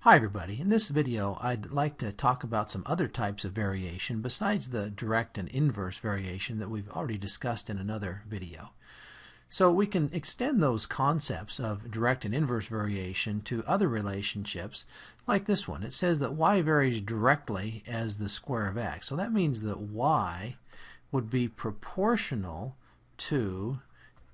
Hi everybody. In this video I'd like to talk about some other types of variation besides the direct and inverse variation that we've already discussed in another video. So we can extend those concepts of direct and inverse variation to other relationships like this one. It says that y varies directly as the square of x. So that means that y would be proportional to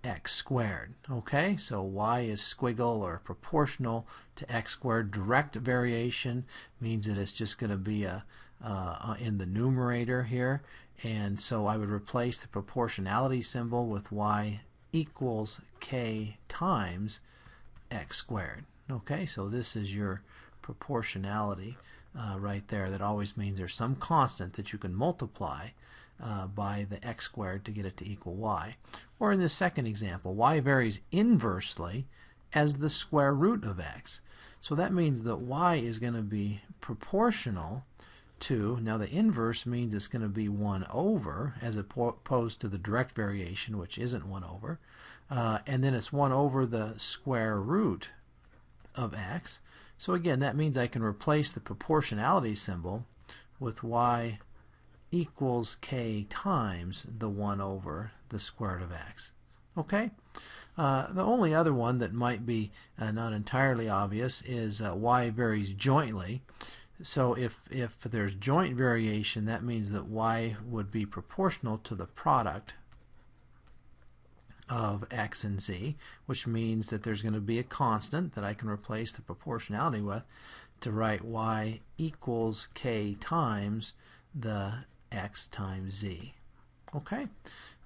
x squared. Okay, so y is squiggle or proportional to x squared. Direct variation means that it's just going to be in the numerator here, and so I would replace the proportionality symbol with y equals k times x squared. Okay, so this is your proportionality right there. That always means there's some constant that you can multiply by the x squared to get it to equal y. Or in this second example, y varies inversely as the square root of x. So that means that y is going to be proportional to, now the inverse means it's going to be 1 over as opposed to the direct variation, which isn't 1 over. And then it's 1 over the square root of x. So again, that means I can replace the proportionality symbol with y equals k times the 1 over the square root of x. Okay? The only other one that might be not entirely obvious is y varies jointly. So if there's joint variation, that means that y would be proportional to the product of x and z, which means that there's going to be a constant that I can replace the proportionality with to write y equals k times the x times z. Okay?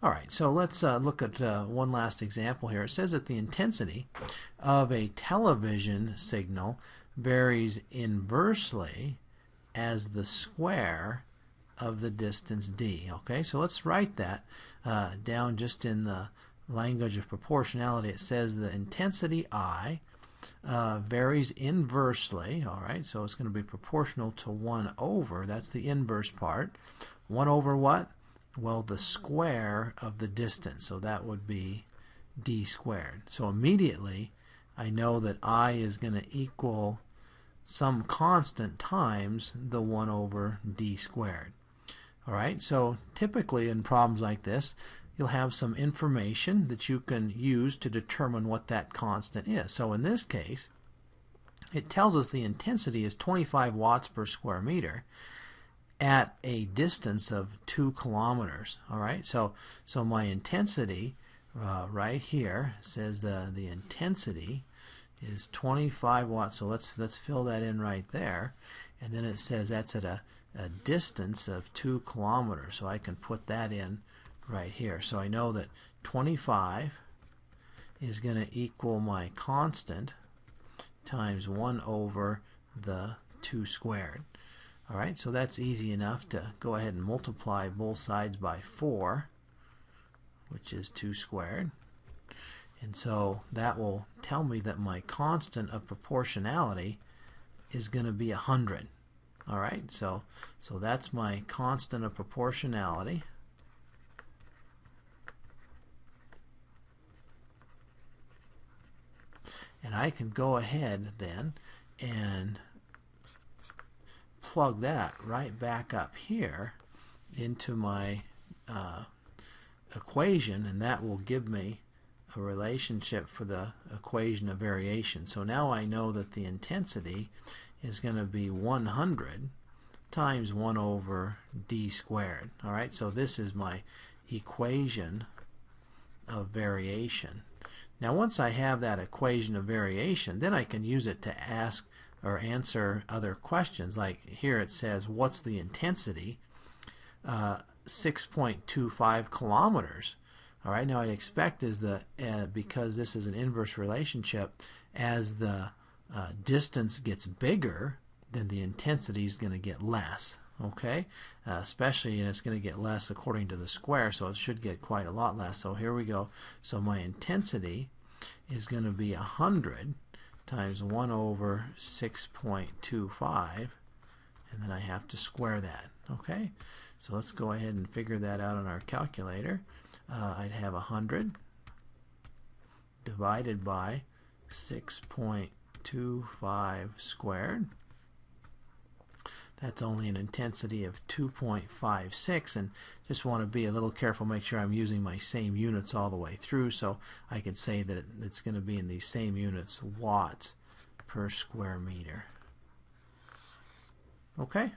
Alright, so let's look at one last example here. It says that the intensity of a television signal varies inversely as the square of the distance d. Okay, so let's write that down just in the language of proportionality. It says the intensity I varies inversely. Alright, so it's going to be proportional to 1 over, that's the inverse part. 1 over what? Well, the square of the distance, so that would be d squared. So immediately I know that I is going to equal some constant times the 1 over d squared. Alright, so typically in problems like this, you'll have some information that you can use to determine what that constant is. So in this case, it tells us the intensity is 25 watts per square meter at a distance of 2 kilometers. Alright, so my intensity right here says the intensity is 25 watts. So let's fill that in right there, and then it says that's at a distance of 2 kilometers. So I can put that in right here. So I know that 25 is going to equal my constant times 1 over the 2 squared. Alright, so that's easy enough to go ahead and multiply both sides by 4, which is 2 squared. And so that will tell me that my constant of proportionality is going to be 100. Alright, so that's my constant of proportionality. And I can go ahead then and plug that right back up here into my equation, and that will give me a relationship for the equation of variation. So now I know that the intensity is going to be 100 times 1 over d squared. Alright, so this is my equation of variation. Now once I have that equation of variation, then I can use it to ask or answer other questions. Like here it says, what's the intensity? 6.25 kilometers. Alright, now I'd expect is that because this is an inverse relationship, as the distance gets bigger, then the intensity is going to get less. Okay, especially, and it's going to get less according to the square, so it should get quite a lot less. So here we go. So my intensity is going to be 100 times 1 over 6.25, and then I have to square that. Okay, so let's go ahead and figure that out on our calculator. I'd have 100 divided by 6.25 0.25 squared. That's only an intensity of 2.56, and just want to be a little careful, make sure I'm using my same units all the way through, so I could say that it's going to be in these same units, watts per square meter. Okay?